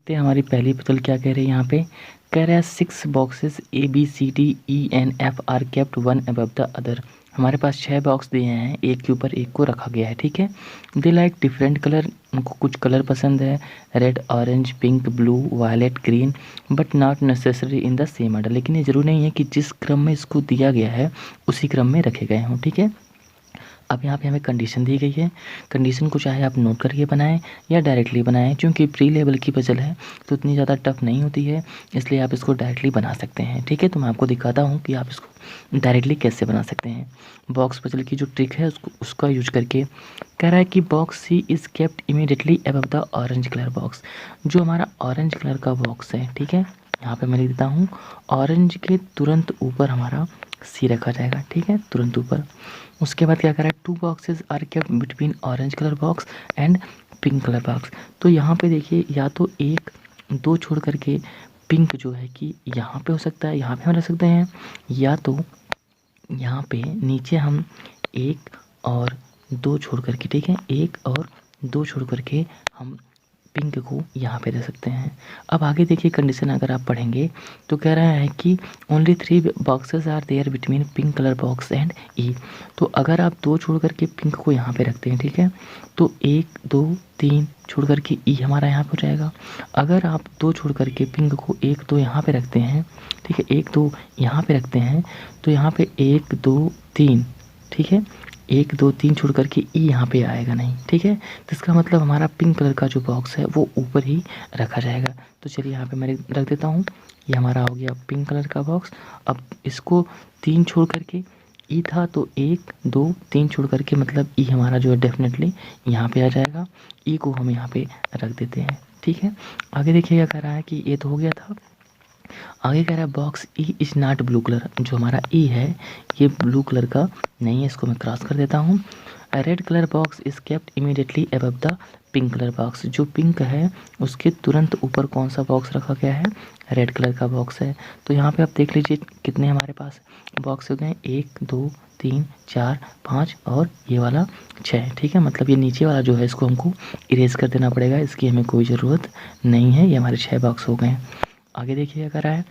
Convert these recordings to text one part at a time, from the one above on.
ते हमारी पहली पजल क्या कह रही है यहाँ पे, कह रहा है 6 boxes ABCDENF are kept one above the other. हमारे पास 6 बॉक्स दिए हैं, एक के ऊपर एक को रखा गया है, ठीक है। दे लाइक डिफरेंट कलर, उनको कुछ कलर पसंद है, red, orange, pink, blue, violet, green, but not necessary in the same order. लेकिन ये ज़रूरी नहीं है कि जिस क्रम में इसको दिया गया है उसी क्रम में रखे गए हों, ठीक है। अब यहाँ पे हमें कंडीशन दी गई है। कंडीशन को चाहे आप नोट करके बनाएं या डायरेक्टली बनाएं, क्योंकि प्री लेवल की पजल है तो उतनी ज़्यादा टफ नहीं होती है, इसलिए आप इसको डायरेक्टली बना सकते हैं, ठीक है। तो मैं आपको दिखाता हूँ कि आप इसको डायरेक्टली कैसे बना सकते हैं। बॉक्स पजल की जो ट्रिक है उसका यूज करके कह रहा है कि box C is kept immediately above the orange colour box. जो हमारा ऑरेंज कलर का बॉक्स है, ठीक है, यहाँ पे मैं लिख देता हूँ, ऑरेंज के तुरंत ऊपर हमारा सी रखा जाएगा, ठीक है, तुरंत ऊपर। उसके बाद क्या करा है, 2 boxes are kept between orange colour box and pink colour box. तो यहाँ पे देखिए, या तो 1 2 छोड़ करके पिंक जो है कि यहाँ पे हो सकता है, यहाँ पे हम रख सकते हैं, या तो यहाँ पे नीचे हम 1 और 2 छोड़ करके, ठीक है, 1 और 2 छोड़ करके हम पिंक को यहाँ पे रख सकते हैं। अब आगे देखिए कंडीशन अगर आप पढ़ेंगे तो कह रहा है कि only 3 boxes are there between pink colour box and E. तो अगर आप 2 छोड़ करके पिंक को यहाँ पे रखते हैं, ठीक है, तो 1 2 3 छोड़ करके ई हमारा यहाँ पे हो जाएगा। अगर आप 2 छोड़ करके पिंक को 1 2 यहाँ पे रखते हैं, ठीक है, 1 2 यहाँ पे रखते हैं, तो यहाँ पे 1 2 3, ठीक है, 1 2 3 छोड़ करके ई यहाँ पे आएगा नहीं, ठीक है। तो इसका मतलब हमारा पिंक कलर का जो बॉक्स है वो ऊपर ही रखा जाएगा। तो चलिए यहाँ पे मैं रख देता हूँ, ये हमारा हो गया पिंक कलर का बॉक्स। अब इसको 3 छोड़ करके ई था, तो 1 2 3 छोड़ करके मतलब ई हमारा जो है डेफिनेटली यहाँ पे आ जाएगा। ई को हम यहाँ पे रख देते हैं, ठीक है। आगे देखिए क्या कह रहा है कि ये तो हो गया था। आगे कह रहा है box E is not blue colour. जो हमारा ई है ये ब्लू कलर का नहीं है, इसको मैं क्रॉस कर देता हूँ। Red colour box is kept immediately above the pink colour box. जो पिंक है उसके तुरंत ऊपर कौन सा बॉक्स रखा गया है, रेड कलर का बॉक्स है। तो यहाँ पे आप देख लीजिए कितने हमारे पास बॉक्स हो गए, 1 2 3 4 5 और ये वाला 6, ठीक है। मतलब ये नीचे वाला जो है इसको हमको इरेज कर देना पड़ेगा, इसकी हमें कोई ज़रूरत नहीं है। ये हमारे 6 बॉक्स हो गए। आगे देखिए क्या कर रहा है,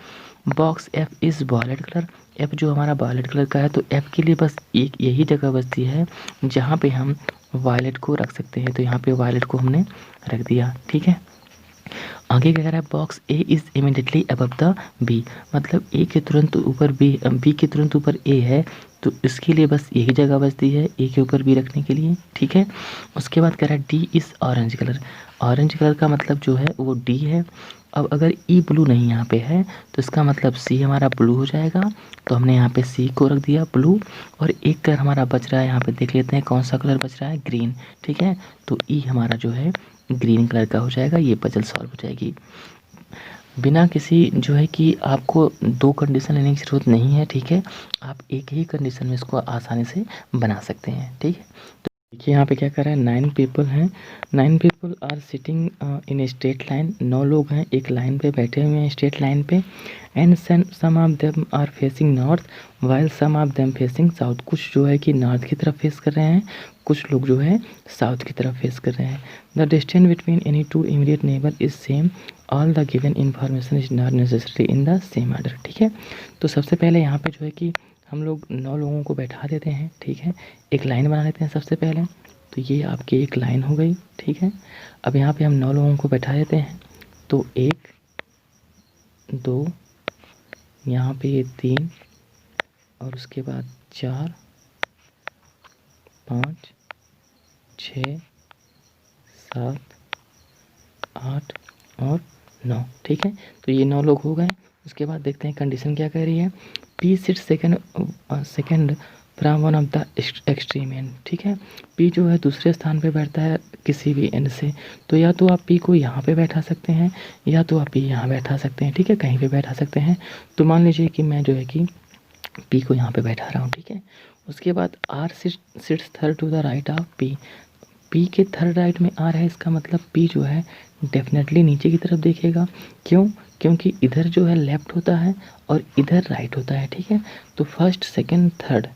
box F is violet colour. F जो हमारा वॉयलेट कलर का है, तो एफ के लिए बस एक यही जगह बचती है जहाँ पे हम वायलेट को रख सकते हैं। तो यहाँ पे वायलेट को हमने रख दिया, ठीक है। आगे क्या कह रहा है, box A is immediately above the B. मतलब ए के तुरंत ऊपर बी के तुरंत ऊपर ए है, तो इसके लिए बस यही जगह बचती है ए के ऊपर बी रखने के लिए, ठीक है। उसके बाद कह रहा है D is orange colour. Orange colour का मतलब जो है वो डी है। अब अगर ई ब्लू नहीं यहाँ पे है तो इसका मतलब सी हमारा ब्लू हो जाएगा। तो हमने यहाँ पे सी को रख दिया ब्लू, और एक कलर हमारा बच रहा है, यहाँ पे देख लेते हैं कौन सा कलर बच रहा है, ग्रीन, ठीक है। तो ई हमारा जो है ग्रीन कलर का हो जाएगा। ये पजल सॉल्व हो जाएगी बिना किसी जो है कि आपको 2 कंडीशन लेने की ज़रूरत नहीं है, ठीक है। आप एक ही कंडीशन में इसको आसानी से बना सकते हैं, ठीक है। तो देखिए यहाँ पे क्या कर रहा है, 9 पीपल हैं, 9 people are sitting in a straight line. 9 लोग हैं एक लाइन पे बैठे हुए हैं स्ट्रेट लाइन पे। And some of them are facing north while some of them facing south. कुछ जो है कि नॉर्थ की तरफ फेस कर रहे हैं, कुछ लोग जो है साउथ की तरफ फेस कर रहे हैं। The distance between any 2 immediate neighbour is same, all the given information is not necessary in the same order, ठीक है। तो सबसे पहले यहाँ पे जो है कि हम लोग 9 लोगों को बैठा देते हैं, ठीक है, एक लाइन बना लेते हैं सबसे पहले। तो ये आपकी एक लाइन हो गई, ठीक है। अब यहाँ पे हम 9 लोगों को बैठा देते हैं, तो 1 2 यहाँ पे ये 3 और उसके बाद 4 5 6 7 8 और 9, ठीक है। तो ये 9 लोग हो गए। उसके बाद देखते हैं कंडीशन क्या कह रही है, P sit second from one of the extreme end, ठीक है। पी जो है दूसरे स्थान पे बैठता है किसी भी एंड से। तो या तो आप पी को यहाँ पे बैठा सकते हैं या तो आप पी यहाँ बैठा सकते हैं, ठीक है, कहीं पे बैठा सकते हैं। तो मान लीजिए कि मैं जो है कि पी को यहाँ पे बैठा रहा हूँ, ठीक है। उसके बाद R sits third to the right of P. P के थर्ड राइट में आर है, इसका मतलब पी जो है डेफिनेटली नीचे की तरफ देखेगा। क्यों? क्योंकि इधर जो है लेफ्ट होता है और इधर राइट होता है, ठीक है। तो फर्स्ट सेकंड थर्ड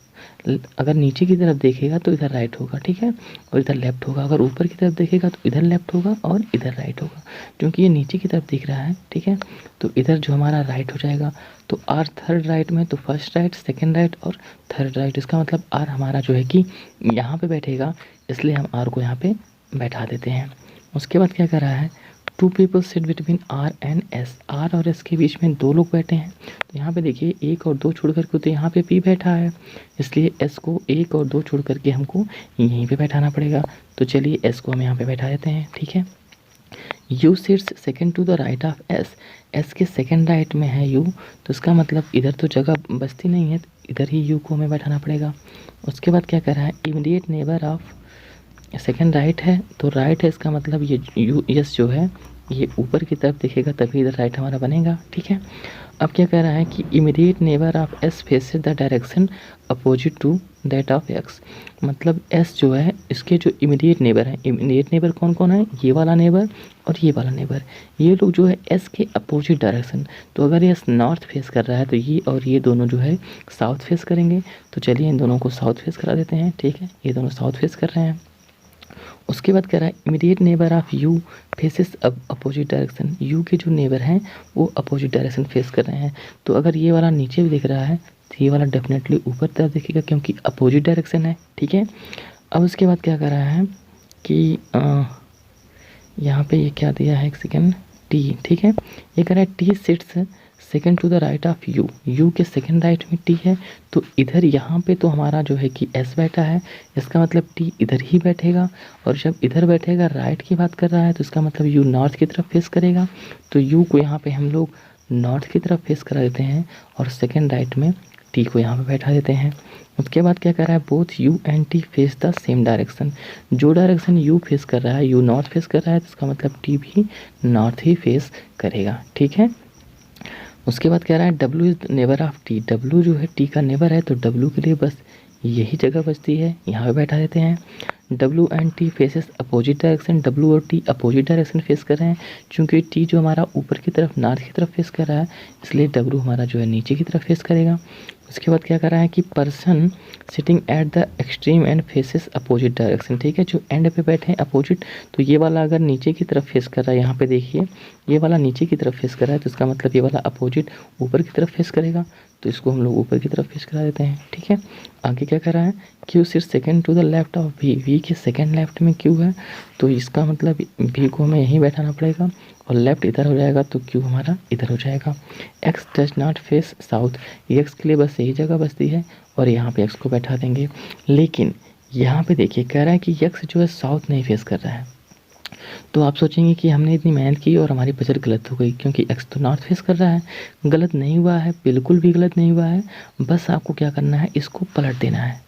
अगर नीचे की तरफ देखेगा तो इधर राइट होगा, ठीक है, और इधर लेफ्ट होगा। अगर ऊपर की तरफ देखेगा तो इधर लेफ्ट होगा और इधर राइट होगा। क्योंकि ये नीचे की तरफ दिख रहा है, ठीक है, तो इधर जो हमारा राइट हो जाएगा। तो आर थर्ड राइट में, तो फर्स्ट राइट, सेकेंड राइट और थर्ड राइट। इसका मतलब आर हमारा जो है कि यहाँ पे बैठेगा, इसलिए हम आर को यहाँ पे बैठा देते हैं। उसके बाद क्या कर रहा है, two people sit between R and S. R और एस के बीच में दो लोग बैठे हैं। तो यहाँ पे देखिए 1 और 2 छोड़ करके, तो यहाँ पे पी बैठा है, इसलिए एस को 1 और 2 छोड़ करके हमको यहीं पे बैठाना पड़ेगा। तो चलिए एस को हम यहाँ पे बैठा देते हैं, ठीक है। U sits second to the right of S. S के सेकेंड राइट में है यू, तो इसका मतलब इधर तो जगह बचती नहीं है, इधर ही यू को हमें बैठाना पड़ेगा। उसके बाद क्या कर रहा है, immediate neighbour of, second right है तो राइट है, इसका मतलब ये यू एस जो है ये ऊपर की तरफ दिखेगा, तभी इधर राइट हमारा बनेगा, ठीक है। अब क्या कह रहा है कि immediate neighbour of S faces the direction opposite to that of X. मतलब एस जो है इसके जो इमीडिएट नेबर है, इमीडिएट नेबर कौन कौन है, ये वाला नेबर और ये वाला नेबर, ये लोग जो है एस के अपोजिट डायरेक्शन। तो अगर एस नॉर्थ फेस कर रहा है तो ये और ये दोनों जो है साउथ फेस करेंगे। तो चलिए इन दोनों को साउथ फेस करा देते हैं, ठीक है, ये दोनों साउथ फेस कर रहे हैं। उसके बाद कह रहा है immediate neighbour of you faces opposite direction. You के जो नेबर हैं वो अपोजिट डायरेक्शन फेस कर रहे हैं। तो अगर ये वाला नीचे भी दिख रहा है तो ये वाला डेफिनेटली ऊपर तरफ दिखेगा, क्योंकि अपोजिट डायरेक्शन है, ठीक है। अब उसके बाद क्या कर रहा है कि यहाँ पे ये क्या दिया है, एक सेकेंड, टी, ठीक है। ये कह रहा है T sits second to the right of U. U के सेकेंड राइट में टी है, तो इधर यहाँ पे तो हमारा जो है कि एस बैठा है, इसका मतलब टी इधर ही बैठेगा। और जब इधर बैठेगा, राइट की बात कर रहा है, तो इसका मतलब यू नॉर्थ की तरफ फेस करेगा। तो यू को यहाँ पे हम लोग नॉर्थ की तरफ फेस करा देते हैं और सेकेंड राइट में टी को यहाँ पे बैठा देते हैं। उसके बाद क्या कर रहा है, both you and T face the same direction. जो डायरेक्शन यू फेस कर रहा है, यू नॉर्थ फेस कर रहा है, तो इसका मतलब टी भी नॉर्थ ही फेस करेगा, ठीक है। उसके बाद कह रहा है W is neighbour of T. W जो है टी का नेबर है, तो डब्ल्यू के लिए बस यही जगह बचती है, यहाँ पे बैठा देते हैं। W and T faces opposite direction. W और टी अपोजिट डायरेक्शन फेस कर रहे हैं, क्योंकि टी जो हमारा ऊपर की तरफ नॉर्थ की तरफ फेस कर रहा है, इसलिए डब्ल्यू हमारा जो है नीचे की तरफ फेस करेगा। उसके बाद क्या कर रहा है कि person sitting at the extreme and faces opposite direction, ठीक है। जो एंड पे बैठे हैं अपोजिट, तो ये वाला अगर नीचे की तरफ फेस कर रहा है, यहाँ पे देखिए ये वाला नीचे की तरफ फेस कर रहा है, तो इसका मतलब ये वाला अपोजिट ऊपर की तरफ फेस करेगा, तो इसको हम लोग ऊपर की तरफ फेस करा देते हैं, ठीक है। आगे क्या कर रहा है, Q sit second to the left of V. V के सेकेंड लेफ्ट में क्यू है, तो इसका मतलब वी को हमें यहीं बैठाना पड़ेगा और लेफ्ट इधर हो जाएगा, तो क्यू हमारा इधर हो जाएगा। X does not face south. X के लिए बस यही जगह बचती है और यहाँ पे एक्स को बैठा देंगे। लेकिन यहाँ पे देखिए कह रहा है कि एक्स जो है साउथ नहीं फेस कर रहा है। तो आप सोचेंगे कि हमने इतनी मेहनत की और हमारी पजल गलत हो गई, क्योंकि एक्स तो नॉर्थ फेस कर रहा है। गलत नहीं हुआ है, बिल्कुल भी गलत नहीं हुआ है। बस आपको क्या करना है, इसको पलट देना है।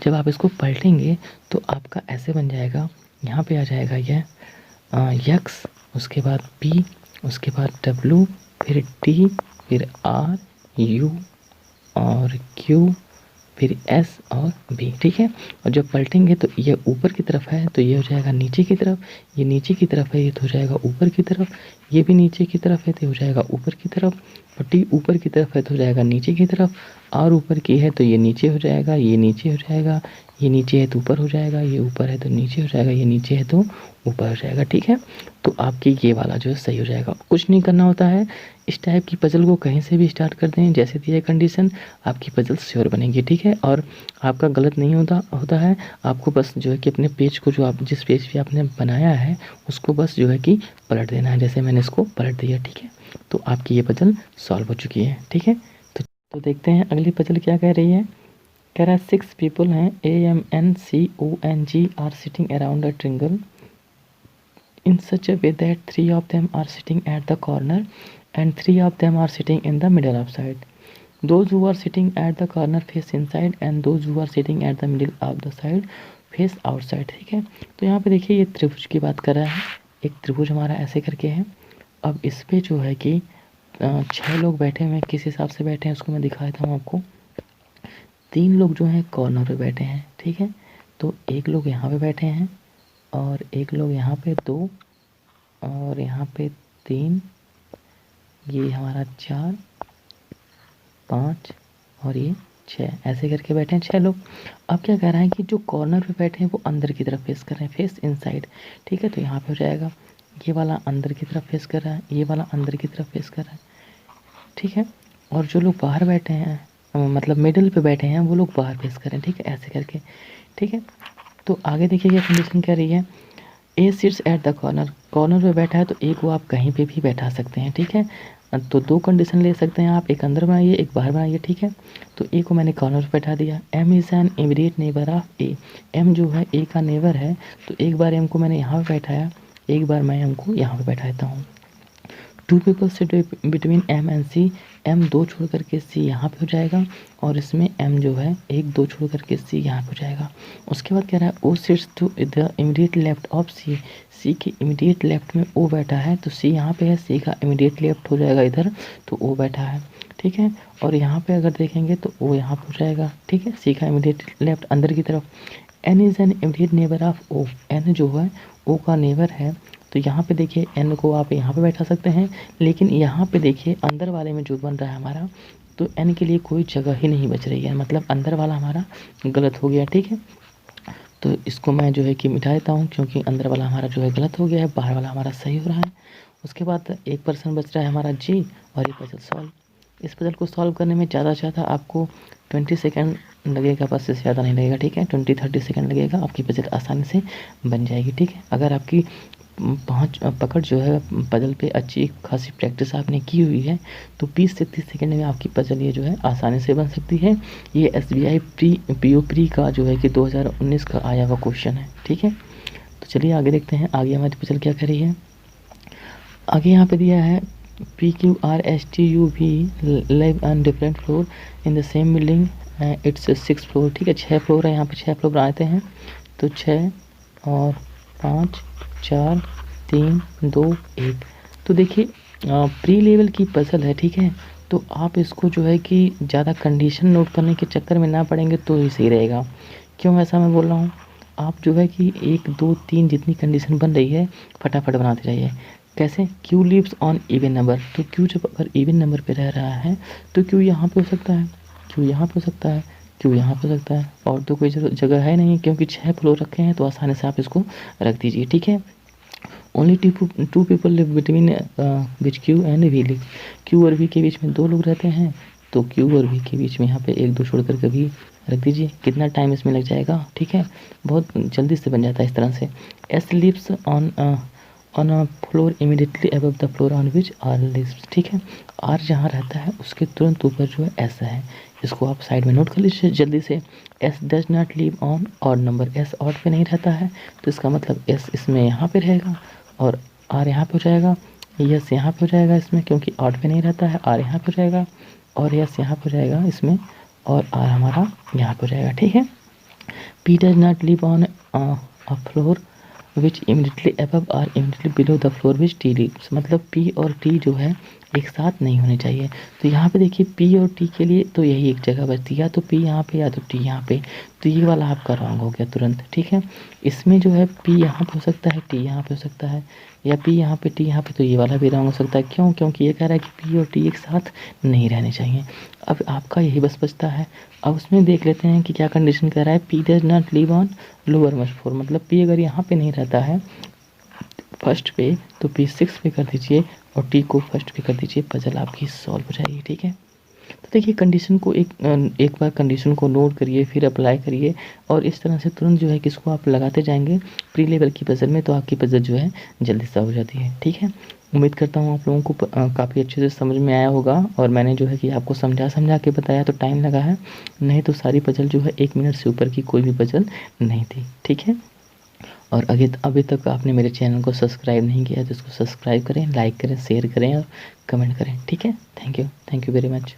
जब आप इसको पलटेंगे तो आपका ऐसे बन जाएगा, यहाँ पे आ जाएगा यह एक्स, उसके बाद पी, उसके बाद डब्ल्यू, फिर टी, फिर आर, यू और क्यू, फिर एस और बी, ठीक है। और जब पलटेंगे तो ये ऊपर की तरफ है, तो ये हो जाएगा नीचे की तरफ। ये नीचे की तरफ है, ये तो हो जाएगा ऊपर की तरफ। ये भी नीचे की तरफ है, तो हो जाएगा ऊपर की तरफ। और टी ऊपर की तरफ है, तो हो जाएगा नीचे की तरफ। और ऊपर की है तो ये नीचे हो जाएगा, ये नीचे हो जाएगा, ये नीचे है तो ऊपर हो जाएगा, ये ऊपर है तो नीचे हो जाएगा, ये नीचे है तो ऊपर हो जाएगा, ठीक है। तो आपकी ये वाला जो है सही हो जाएगा। कुछ नहीं करना होता है, इस टाइप की पजल को कहीं से भी स्टार्ट कर दें, जैसे दिए कंडीशन, आपकी पजल श्योर बनेगी, ठीक है। और आपका गलत नहीं होता है। आपको बस जो है कि अपने पेज को, जो आप जिस पेज पे आपने बनाया है उसको बस जो है कि पलट देना है, जैसे मैंने इसको पलट दिया, ठीक है। तो आपकी ये पजल सॉल्व हो चुकी है, ठीक है। तो देखते हैं अगली पजल क्या कह रही है। कह रहा है 6 पीपल हैं, AMNCONG are sitting around a triangle in such a way that 3 of them are sitting at the corner and 3 of them are sitting in the middle of side. Those who are sitting at the corner face inside and those who are sitting at the middle of the side face outside, ठीक है। तो यहाँ पे देखिए ये त्रिभुज की बात कर रहा है। एक त्रिभुज हमारा ऐसे करके है। अब इस पे जो है कि 6 लोग बैठे हुए हैं, किस हिसाब से बैठे हैं उसको मैं दिखा देता हूँ आपको। 3 लोग जो हैं कॉर्नर पे बैठे हैं, ठीक है। तो एक लोग यहाँ पे बैठे हैं और एक लोग यहाँ पे 2 और यहाँ पे 3, ये हमारा 4, 5 और ये 6, ऐसे करके बैठे हैं 6 लोग। अब क्या कह रहा है कि जो कॉर्नर पे बैठे हैं वो अंदर की तरफ फेस कर रहे हैं, फेस इनसाइड, ठीक है। तो यहाँ पे हो जाएगा ये वाला अंदर की तरफ फेस कर रहा है, ये वाला अंदर की तरफ फेस कर रहा है, ठीक है। और जो लोग बाहर बैठे हैं मतलब मिडिल पे बैठे हैं वो लोग बाहर फेस कर रहे हैं, ठीक है, ऐसे करके, ठीक है। तो आगे देखिए ये कंडीशन क्या रही है, A sits at the corner, corner पे बैठा है तो ए को आप कहीं पे भी बैठा सकते हैं, ठीक है। तो 2 कंडीशन ले सकते हैं आप, एक अंदर बनाइए एक बाहर बनाइए, ठीक है। तो ए को मैंने कॉर्नर पे बैठा दिया। M is an immediate neighbour of A, M जो है ए का नेबर है, तो एक बार एम को मैंने यहाँ पे बैठाया, एक बार मैं एम को यहाँ पे बैठा देता हूँ। 2 people sit between M and C, M 2 छोड़ करके सी यहाँ पे हो जाएगा, और इसमें एम जो है 1 2 छोड़ करके सी यहाँ पे हो जाएगा। उसके बाद कह रहा है O sits to the immediate left of C, C के इमीडिएट लेफ्ट में ओ बैठा है, तो सी यहाँ पे है, सी का इमीडिएट लेफ्ट हो जाएगा इधर, तो ओ बैठा है, ठीक है। और यहाँ पे अगर देखेंगे तो ओ यहाँ पे हो जाएगा, ठीक है, सी का इमीडिएट लेफ्ट अंदर की तरफ। N is an immediate neighbour of O, N जो है ओ का नेबर है, तो यहाँ पे देखिए एन को आप यहाँ पे बैठा सकते हैं, लेकिन यहाँ पे देखिए अंदर वाले में जो बन रहा है हमारा, तो एन के लिए कोई जगह ही नहीं बच रही है, मतलब अंदर वाला हमारा गलत हो गया, ठीक है। तो इसको मैं जो है कि मिटा देता हूँ, क्योंकि अंदर वाला हमारा जो है गलत हो गया है, बाहर वाला हमारा सही हो रहा है। उसके बाद एक पर्सन बच रहा है हमारा जी, और ये पजल सॉल्व। इस पजल को सॉल्व करने में ज़्यादा से ज़्यादा आपको 20 सेकेंड लगेगा, बस इससे ज़्यादा नहीं लगेगा, ठीक है। 20-30 सेकेंड लगेगा, आपकी पजल आसानी से बन जाएगी, ठीक है। अगर आपकी पकड़ जो है पजल पे अच्छी खासी प्रैक्टिस आपने की हुई है, तो 20 से 30 सेकंड में आपकी पजल ये जो है आसानी से बन सकती है। ये SBI PO प्री का जो है कि 2019 का आया हुआ क्वेश्चन है, ठीक है। तो चलिए आगे देखते हैं आगे हमारी पजल क्या कर रही है। आगे यहाँ पे दिया है PQRSTUV live on different floor in the same building, it's 6 floor, ठीक है। 6 फ्लोर है, यहाँ पे 6 फ्लोर बनाते हैं, तो 6 और 5 4 3 2 1। तो देखिए प्री लेवल की पजल है, ठीक है। तो आप इसको जो है कि ज़्यादा कंडीशन नोट करने के चक्कर में ना पड़ेंगे तो ही सही रहेगा। क्यों ऐसा मैं बोल रहा हूँ, आप जो है कि 1 2 3 जितनी कंडीशन बन रही है फटाफट बनाते जाइए। कैसे, Q lives on even number, तो क्यू जब अगर इवन नंबर पे रह रहा है तो क्यू यहाँ पे हो सकता है, क्यू यहाँ पे हो सकता है, क्यों यहाँ पे हो सकता है, और तो कोई जगह है नहीं, क्योंकि 6 फ्लोर रखे हैं, तो आसानी से आप इसको रख दीजिए, ठीक है। Only two people live between which Q and V live, Q और वी के बीच में 2 लोग रहते हैं, तो क्यू और वी के बीच में यहाँ पे 1 2 छोड़ कर कभी रख दीजिए। कितना टाइम इसमें लग जाएगा, ठीक है, बहुत जल्दी से बन जाता है इस तरह से। S lives on a floor immediately above the floor on which R lives, ठीक है। आर जहाँ रहता है उसके तुरंत ऊपर जो है एस है, इसको आप साइड में नोट कर लीजिए जल्दी से। S does not live on odd number, S odd पे नहीं रहता है, तो इसका मतलब एस इसमें यहाँ पे रहेगा, और आर यहाँ पे हो जाएगा, यस यहाँ पे हो जाएगा इसमें, क्योंकि ऑड पे नहीं रहता है, आर यहाँ पे हो जाएगा, और यस यहाँ पे हो जाएगा इसमें, और आर हमारा यहाँ पे हो जाएगा, ठीक है। P does not live on a floor which immediately above और immediately below the floor which T lives, मतलब पी और टी जो है एक साथ नहीं होने चाहिए। तो यहाँ पे देखिए पी और टी के लिए तो यही एक जगह बचती है, या तो पी यहाँ पे या तो टी यहाँ पे, तो ये वाला आपका रॉन्ग हो गया तुरंत, ठीक है। इसमें जो है पी यहाँ पे हो सकता है, टी यहाँ पे हो सकता है, या पी यहाँ पे टी यहाँ पे, तो ये वाला भी रॉन्ग हो सकता है। क्यों, क्योंकि ये कह रहा है कि पी और टी एक साथ नहीं रहने चाहिए। अब आपका यही बस बचता है। अब उसमें देख लेते हैं कि क्या कंडीशन कह रहा है, P does not live on lower most floor, मतलब पी अगर यहाँ पे नहीं रहता है फर्स्ट पे, तो पी 6 पे कर दीजिए और टी को फर्स्ट पे कर दीजिए, पजल आपकी सॉल्व हो जाएगी, ठीक है। तो देखिए कंडीशन को एक बार कंडीशन को नोट करिए, फिर अप्लाई करिए, और इस तरह से तुरंत जो है कि इसको आप लगाते जाएंगे प्री लेवल की पजल में, तो आपकी पजल जो है जल्दी से हो जाती है, ठीक है। उम्मीद करता हूँ आप लोगों को काफ़ी अच्छे से समझ में आया होगा, और मैंने जो है कि आपको समझा के बताया तो टाइम लगा है, नहीं तो सारी पजल जो है 1 मिनट से ऊपर की कोई भी पजल नहीं थी, ठीक है। और अभी तक आपने मेरे चैनल को सब्सक्राइब नहीं किया तो इसको सब्सक्राइब करें, लाइक करें, शेयर करें और कमेंट करें, ठीक है। Thank you very much.